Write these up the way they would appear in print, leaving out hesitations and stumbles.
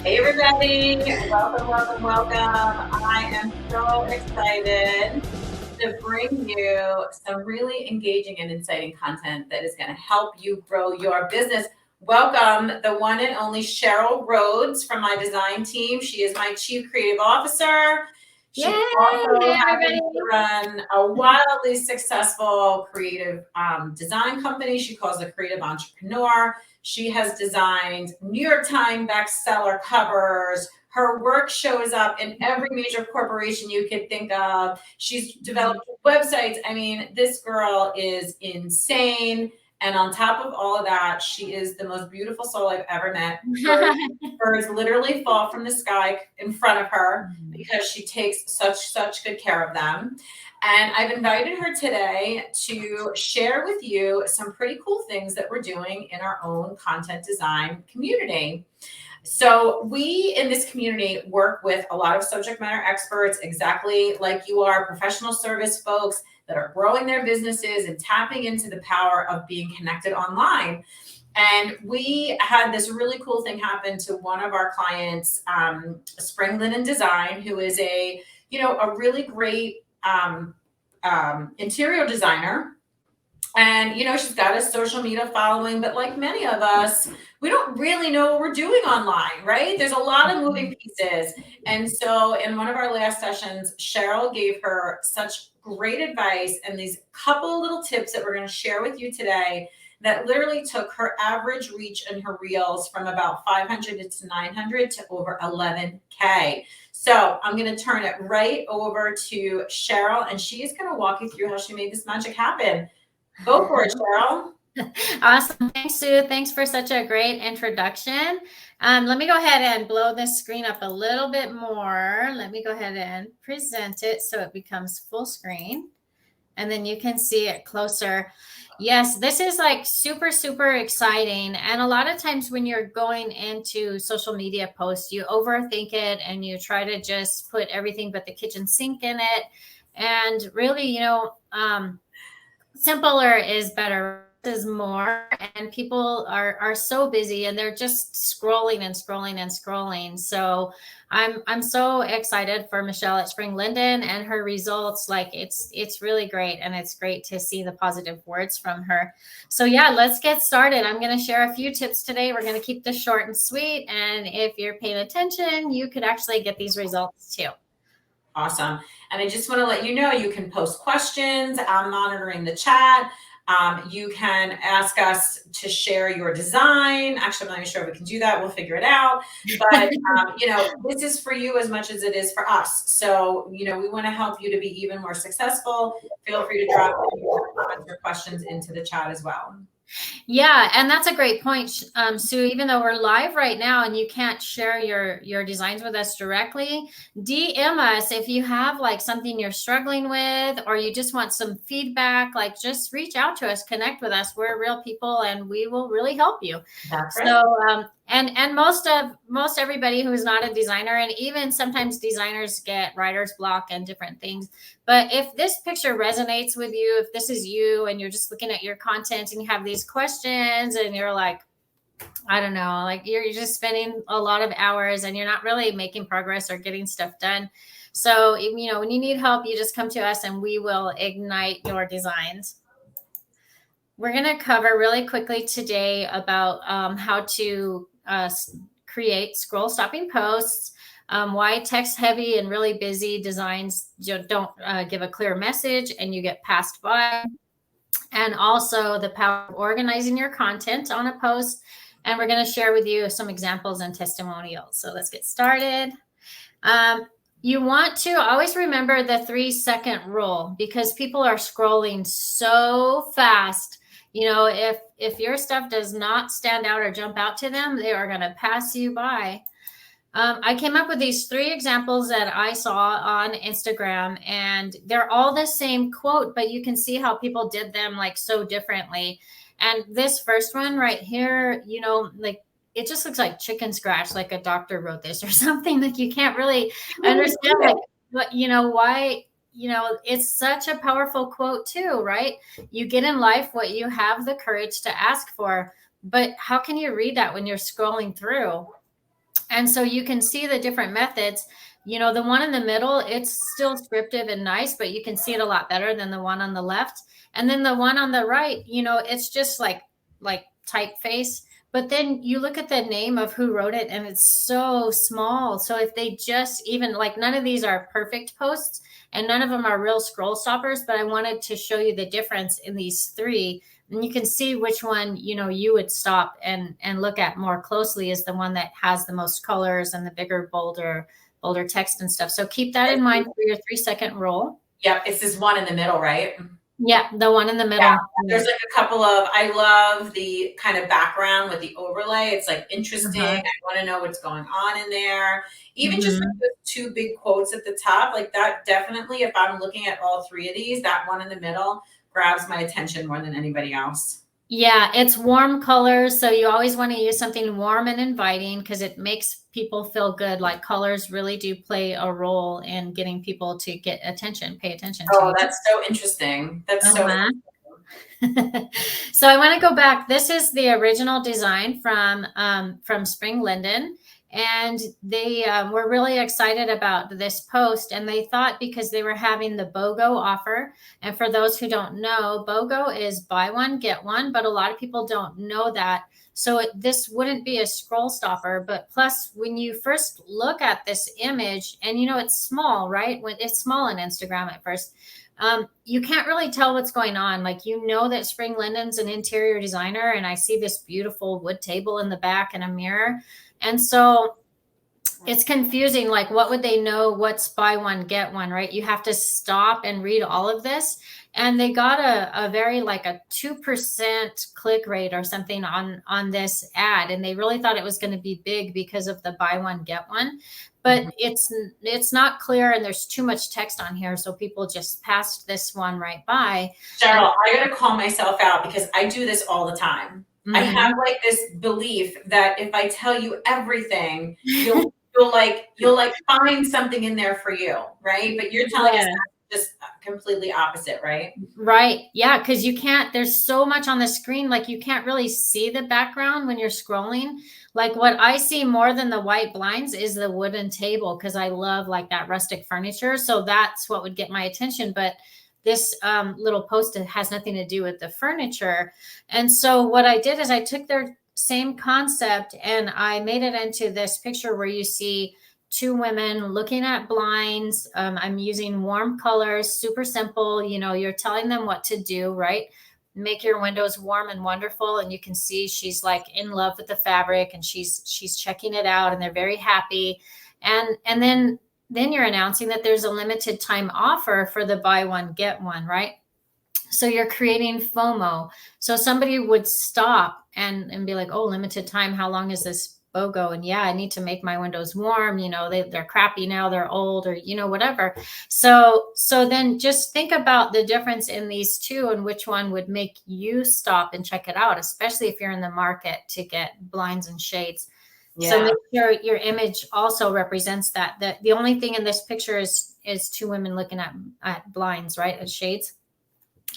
Hey everybody, welcome. I am so excited to bring you some really engaging and exciting content that is going to help you grow your business. Welcome the one and only Cheryl Rhodes from my design team. She is my Chief Creative Officer. She Yay! also Hey, happens everybody. to run a wildly successful creative design company. She calls a creative entrepreneur. She has designed New York Times bestseller covers. Her work shows up in every major corporation you could think of. She's developed websites. I mean, this girl is insane. And on top of all of that, she is the most beautiful soul I've ever met. Birds literally fall from the sky in front of her because she takes such good care of them. And I've invited her today to share with you some pretty cool things that we're doing in our own content design community. So we in this community work with a lot of subject matter experts, exactly like you are, professional service folks that are growing their businesses and tapping into the power of being connected online. And we had this really cool thing happen to one of our clients, Spring Linen Design, who is a really great interior designer. And she's got a social media following, but like many of us, we don't really know what we're doing online, right? There's a lot of moving pieces. And so in one of our last sessions, Cheryl gave her such great advice and these couple little tips that we're going to share with you today that literally took her average reach in her reels from about 500 to 900 to over 11K. So I'm going to turn it right over to Cheryl, and she is going to walk you through how she made this magic happen. Go for it, Cheryl. Awesome. Thanks, Sue. Thanks for such a great introduction. Let me go ahead and blow this screen up a little bit more. Let me go ahead and present it so it becomes full screen. And then you can see it closer. Yes, this is like super exciting. And a lot of times when you're going into social media posts, you overthink it and you try to just put everything but the kitchen sink in it. And really, simpler is better is more, and people are so busy and they're just scrolling. So I'm so excited for Michelle at Spring Linden and her results. Like it's really great, and it's great to see the positive words from her. So yeah, let's get started. I'm going to share a few tips today. We're going to keep this short and sweet, and if you're paying attention, you could actually get these results too. Awesome. And I just want to let you know, you can post questions. I'm monitoring the chat. You can ask us to share your design. Actually, I'm not even sure if we can do that. We'll figure it out. But, this is for you as much as it is for us. So, we want to help you to be even more successful. Feel free to drop your questions into the chat as well. Yeah, and that's a great point, Sue. Even though we're live right now and you can't share your designs with us directly, DM us if you have like something you're struggling with, or you just want some feedback. Like, just reach out to us, connect with us. We're real people, and we will really help you. That's right. So, and most everybody who's not a designer, and even sometimes designers get writer's block and different things. But if this picture resonates with you, if this is you and you're just looking at your content and you have these questions and you're like, I don't know, like you're just spending a lot of hours and you're not really making progress or getting stuff done. So, when you need help, you just come to us and we will ignite your designs. We're going to cover really quickly today about how to create scroll stopping posts, why text heavy and really busy designs don't give a clear message and you get passed by, and also the power of organizing your content on a post. And we're going to share with you some examples and testimonials. So let's get started. You want to always remember the 3-second rule, because people are scrolling so fast. If your stuff does not stand out or jump out to them, they are going to pass you by. I came up with these 3 examples that I saw on Instagram, and they're all the same quote, but you can see how people did them like so differently. And this first one right here, like it just looks like chicken scratch, like a doctor wrote this or something. Like you can't really understand like why. It's such a powerful quote too, right? You get in life what you have the courage to ask for, but how can you read that when you're scrolling through? And so you can see the different methods. You know, the one in the middle, it's still scriptive and nice, but you can see it a lot better than the one on the left. And then the one on the right, you know, it's just like typeface. But then you look at the name of who wrote it and it's so small. So if they just even like none of these are perfect posts and none of them are real scroll stoppers, but I wanted to show you the difference in these three. And you can see which one, you know, you would stop and look at more closely is the one that has the most colors and the bigger, bolder text and stuff. So keep that in mind for your 3-second rule. Yep, it's this one in the middle, right? Yeah, the one in the middle. Yeah, there's like a couple of, I love the kind of background with the overlay. It's like interesting. I want to know what's going on in there. Even just like the two big quotes at the top, like that definitely, if I'm looking at all three of these, that one in the middle grabs my attention more than anybody else. Yeah, it's warm colors. So you always want to use something warm and inviting because it makes people feel good. Like colors really do play a role in getting people to get attention, pay attention to. Oh, that's so interesting. That's so interesting. So I want to go back. This is the original design from Spring Linden. And they were really excited about this post. And they thought because they were having the BOGO offer. And for those who don't know, BOGO is buy one, get one. But a lot of people don't know that. So this wouldn't be a scroll stopper. But plus, when you first look at this image, and you know, it's small, right? When it's small on Instagram at first. You can't really tell what's going on. Like, you know that Spring Linden's an interior designer. And I see this beautiful wood table in the back and a mirror. And so it's confusing. Like, what would they know? What's buy one, get one, right? You have to stop and read all of this. And they got a very like a 2% click rate or something on this ad. And they really thought it was going to be big because of the buy one, get one. But it's not clear and there's too much text on here. So people just passed this one right by. Cheryl, I got to call myself out because I do this all the time. I have like this belief that if I tell you everything, you'll find something in there for you, right? But you're telling us just completely opposite, right? Right. Yeah, because you can't, there's so much on the screen, like you can't really see the background when you're scrolling. Like what I see more than the white blinds is the wooden table because I love like that rustic furniture. So that's what would get my attention. But this little post has nothing to do with the furniture. And so what I did is I took their same concept and I made it into this picture where you see two women looking at blinds. I'm using warm colors, super simple. You know, you're telling them what to do, right? Make your windows warm and wonderful. And you can see she's like in love with the fabric and she's checking it out and they're very happy. And then you're announcing that there's a limited time offer for the buy one, get one, right? So you're creating FOMO. So somebody would stop and be like, oh, limited time. How long is this BOGO? And yeah, I need to make my windows warm. You know, they're crappy now, they're old or, you know, whatever. So then just think about the difference in these two and which one would make you stop and check it out, especially if you're in the market to get blinds and shades. Yeah. So make sure your image also represents that. The only thing in this picture is two women looking at blinds, right? At shades.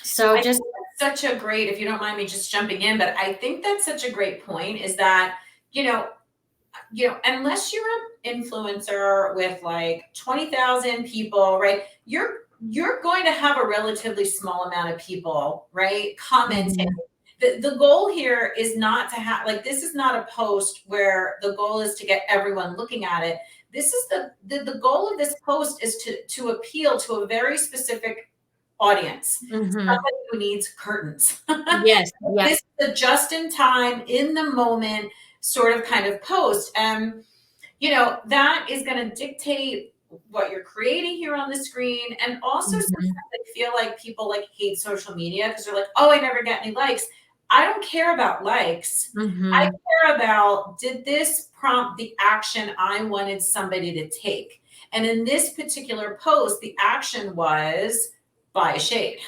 So just such a great, if you don't mind me just jumping in, but I think that's such a great point is that, you know, unless you're an influencer with like 20,000 people, right? You're going to have a relatively small amount of people, right? Commenting. The goal here is not to have, like, this is not a post where the goal is to get everyone looking at it. This is the goal of this post is to appeal to a very specific audience, somebody who needs curtains. Yes. This is a just in time, in the moment sort of kind of post. And, you know, that is going to dictate what you're creating here on the screen. And also sometimes I feel like people like hate social media because they're like, oh, I never get any likes. I don't care about likes. I care about, did this prompt the action I wanted somebody to take? And in this particular post, the action was buy a shade.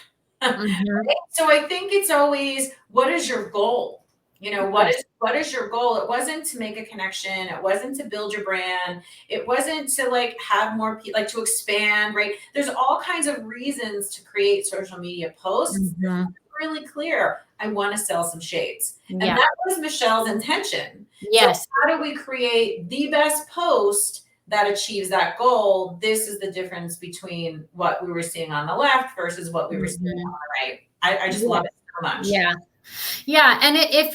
So I think it's always, what is your goal? You know, what is your goal? It wasn't to make a connection. It wasn't to build your brand. It wasn't to like have more people, like to expand, right? There's all kinds of reasons to create social media posts. really clear. I want to sell some shades. And Yeah. that was Michelle's intention. Yes. So how do we create the best post that achieves that goal? This is the difference between what we were seeing on the left versus what we were seeing on the right. I just love it so much. Yeah. Yeah. And if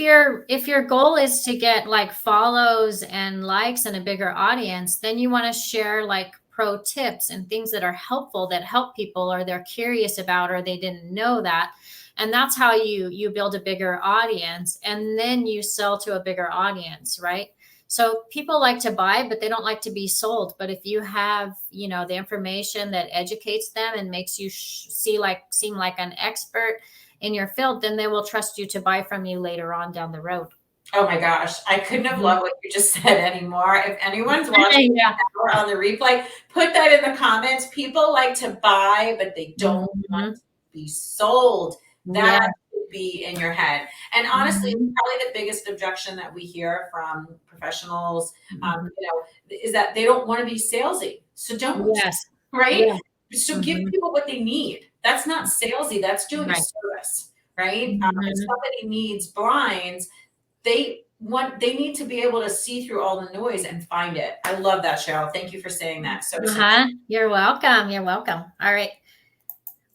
your goal is to get like follows and likes and a bigger audience, then you want to share like pro tips and things that are helpful, that help people, or they're curious about, or they didn't know that. And that's how you build a bigger audience, and then you sell to a bigger audience, right? So people like to buy, but they don't like to be sold. But if you have, the information that educates them and makes you seem like an expert in your field, then they will trust you to buy from you later on down the road. Oh my gosh, I couldn't have loved what you just said anymore. If anyone's watching or on the replay, put that in the comments. People like to buy, but they don't want to be sold. That should be in your head. And honestly, probably the biggest objection that we hear from professionals, is that they don't want to be salesy. So don't, right? Yeah. So give people what they need. That's not salesy. That's doing a service, right? If somebody needs blinds, they need to be able to see through all the noise and find it. I love that, Cheryl. Thank you for saying that. So You're welcome. You're welcome. All right.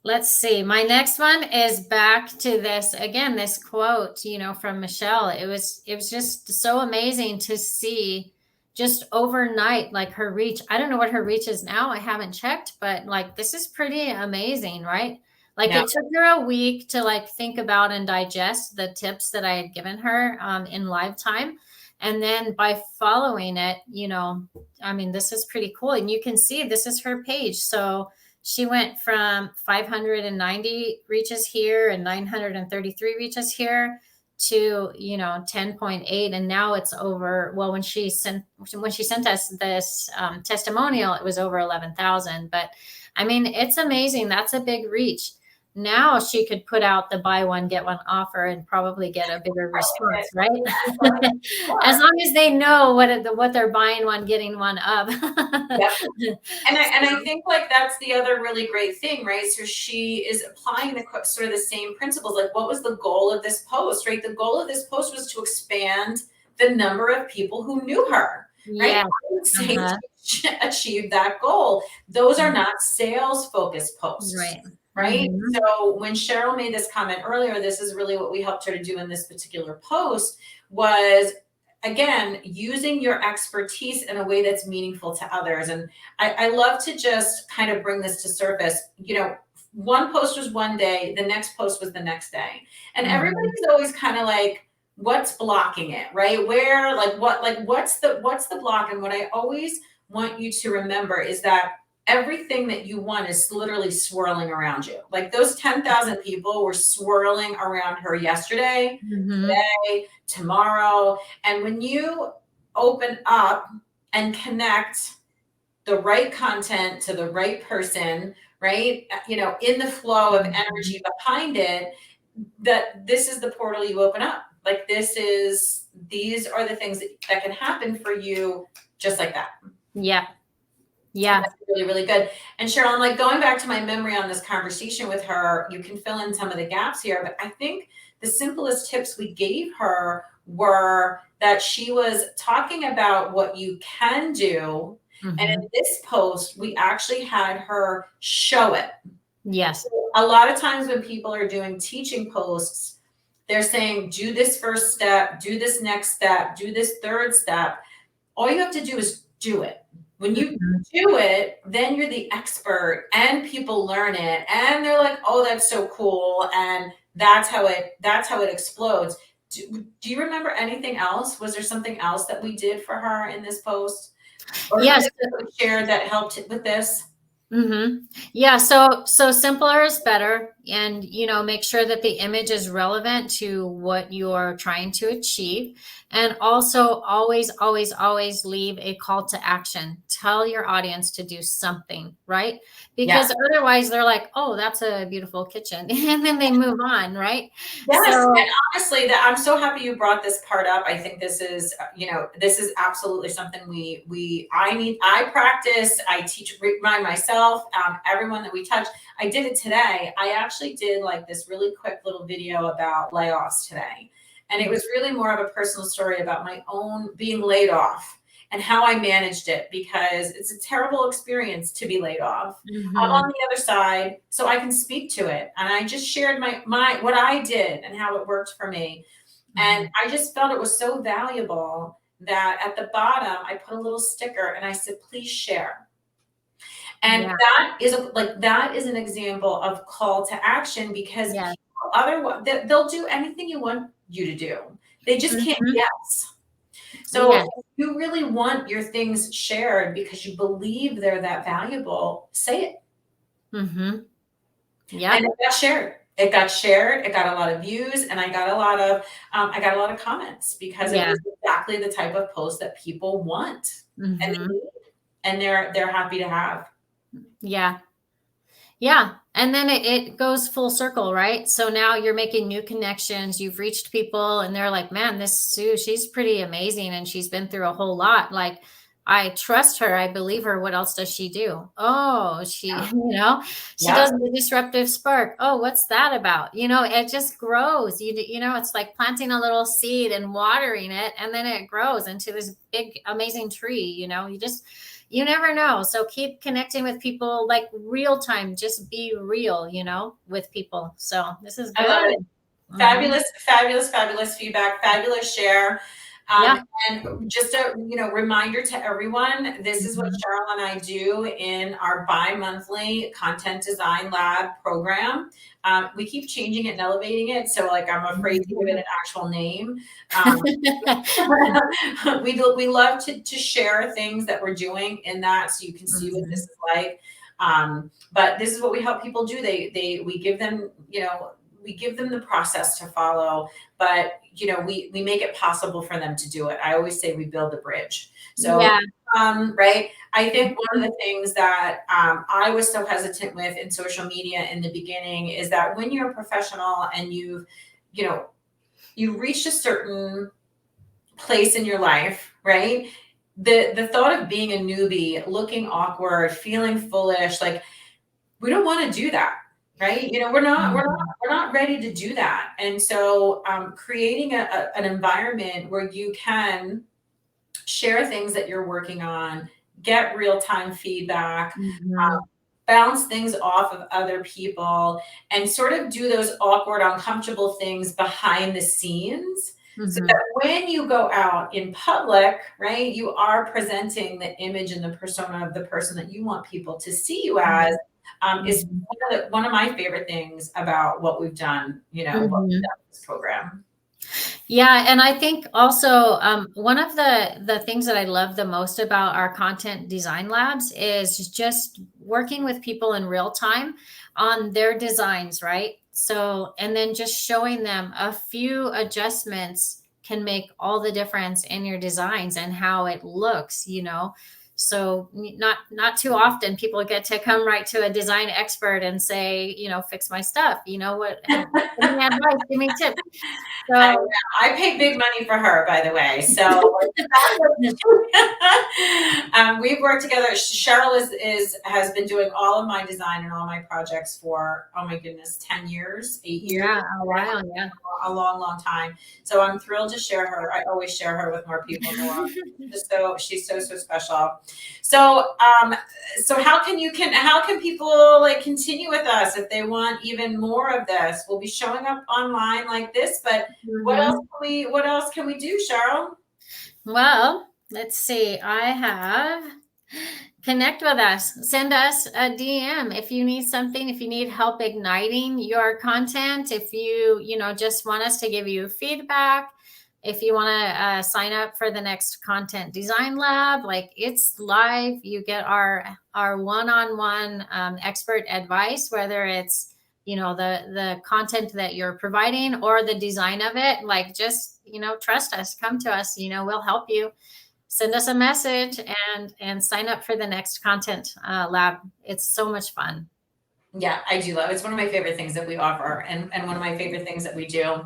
Let's see. My next one is back to this again, this quote, from Michelle. It was just so amazing to see just overnight, like her reach. I don't know what her reach is now. I haven't checked, but like, this is pretty amazing, right? Like it took her a week to like think about and digest the tips that I had given her in live time. And then by following it, this is pretty cool. And you can see this is her page. So she went from 590 reaches here and 933 reaches here to 10.8, and now it's over. Well, when she sent us this testimonial, it was over 11,000. But I mean, it's amazing. That's a big reach. Now she could put out the buy one, get one offer and probably get a bigger response, right? As long as they know what they're buying one, getting one of. Yep. And I think like that's the other really great thing, right? So she is applying the sort of the same principles. Like, what was the goal of this post, right? The goal of this post was to expand the number of people who knew her, right? Yeah. I would say to achieve that goal. Those are not sales focused posts. Right. So when Cheryl made this comment earlier, this is really what we helped her to do in this particular post was, again, using your expertise in a way that's meaningful to others. And I love to just kind of bring this to surface. One post was one day, the next post was the next day. And everybody's always kind of like, what's blocking it, right? What's the block? And what I always want you to remember is that everything that you want is literally swirling around you. Like those 10,000 people were swirling around her yesterday, today, tomorrow. And when you open up and connect the right content to the right person, right? In the flow of energy behind it, that this is the portal you open up. Like these are the things that can happen for you just like that. Yeah. Yeah. That's really, really good. And Cheryl, I'm like going back to my memory on this conversation with her. You can fill in some of the gaps here, but I think the simplest tips we gave her were that she was talking about what you can do. And in this post, we actually had her show it. Yes. So a lot of times when people are doing teaching posts, they're saying, do this first step, do this next step, do this third step. All you have to do is do it. When you do it, then you're the expert and people learn it and they're like, oh, that's so cool. And that's how it explodes. Do you remember anything else? Was there something else that we did for her in this post? Or yes. That we shared that helped with this? Yeah. So simpler is better. And, make sure that the image is relevant to what you're trying to achieve. And also always, always, always leave a call to action. Tell your audience to do something, right? Because otherwise they're like, oh, that's a beautiful kitchen. And then they move on, right? Yes. And honestly, I'm so happy you brought this part up. I think this is, this is absolutely something I practice. I teach, remind myself myself, everyone that we touch. I did it today. I actually did like this really quick little video about layoffs today. And it was really more of a personal story about my own being laid off and how I managed it, because it's a terrible experience to be laid off. I'm Mhm. on the other side, so I can speak to it. And I just shared my what I did and how it worked for me. And Mhm. I just felt it was so valuable that at the bottom I put a little sticker and I said, please share. And Yeah. that is an example of call to action, because Yeah. people otherwise they'll do anything you want you to do. They just can't Mhm. guess. So Yeah. if you really want your things shared because you believe they're that valuable, say it. Mhm. And Yep. it got shared. It got shared. It got a lot of views, and I got a lot of comments, because it Yeah. was exactly the type of post that people want and they Mhm. need, and they're happy to have. Yeah. Yeah. And then it goes full circle, right? So now you're making new connections. You've reached people and they're like, man, this Sue, she's pretty amazing. And she's been through a whole lot. Like, I trust her. I believe her. What else does she do? Oh, she, Yeah. she Yeah. does the disruptive spark. Oh, what's that about? It just grows. It's like planting a little seed and watering it, and then it grows into this big, amazing tree. You never know. So keep connecting with people like real time. Just be real, with people. So this is I love good. it. Hmm. Fabulous, fabulous, fabulous feedback, fabulous share. Yeah. And just a reminder to everyone, this is what Hmm. Cheryl and I do in our bi-monthly content design lab program. We keep changing it and elevating it, so like I'm afraid to give it an actual name. Um, we love to share things that we're doing in that, so you can see what this Hmm. is like. But this is what we help people do. We give them, we give them the process to follow, but we make it possible for them to do it. I always say we build the bridge. So Yeah. right. I think one of the things that I was so hesitant with in social media in the beginning is that when you're a professional and you've reached a certain place in your life, right? The thought of being a newbie, looking awkward, feeling foolish, like we don't want to do that, right? Mhm. We're not ready to do that. And so creating an environment where you can share things that you're working on, get real-time feedback, Mhm. bounce things off of other people, and sort of do those awkward, uncomfortable things behind the scenes, so that Mhm. when you go out in public, right, you are presenting the image and the persona of the person that you want people to see you as. Is Mhm. one of my favorite things about what we've done, what we've Mhm. done with this program. Yeah, and I think also one of the things that I love the most about our content design labs is just working with people in real time on their designs, right? So, and then just showing them a few adjustments can make all the difference in your designs and how it looks. So not too often people get to come right to a design expert and say, fix my stuff. Give me advice, give me tips. I So know. I pay big money for her, by the way. So we've worked together. Cheryl has been doing all of my design and all my projects for, oh my goodness, 10 years, 8 years, Yeah, a while, yeah. a long, long time. So I'm thrilled to share her. I always share her with more people in the world. She's so special. So how can people like continue with us if they want even more of this? We'll be showing up online like this, but Mhm. what else can we do, Cheryl? Well, let's see. I have connect with us. Send us a DM if you need something, if you need help igniting your content, if you just want us to give you feedback, if you want to sign up for the next content design lab, like it's live. You get our one-on-one expert advice, whether it's the content that you're providing or the design of it. Like just trust us, come to us, we'll help you. Send us a message and sign up for the next content lab. It's so much fun. Yeah, I do love it. It's one of my favorite things that we offer, and one of my favorite things that we do.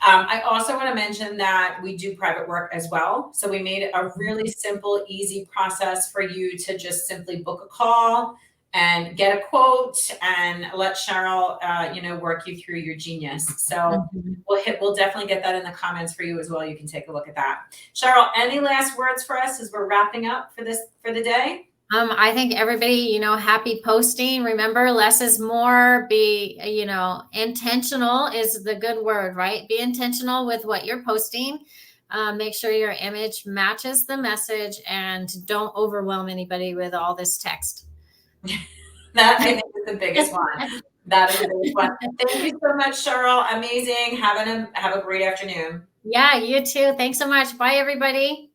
I also want to mention that we do private work as well. So we made a really simple, easy process for you to just simply book a call. and get a quote and let Cheryl, work you through your genius. So we'll definitely get that in the comments for you as well. You can take a look at that. Cheryl, any last words for us as we're wrapping up for the day? I think everybody, happy posting. Remember, less is more. Be, intentional is the good word, right? Be intentional with what you're posting. Make sure your image matches the message, and don't overwhelm anybody with all this text. That I think is the biggest one. That is the biggest one. Thank you so much, Cheryl. Amazing. Have a great afternoon. Yeah, you too. Thanks so much. Bye, everybody.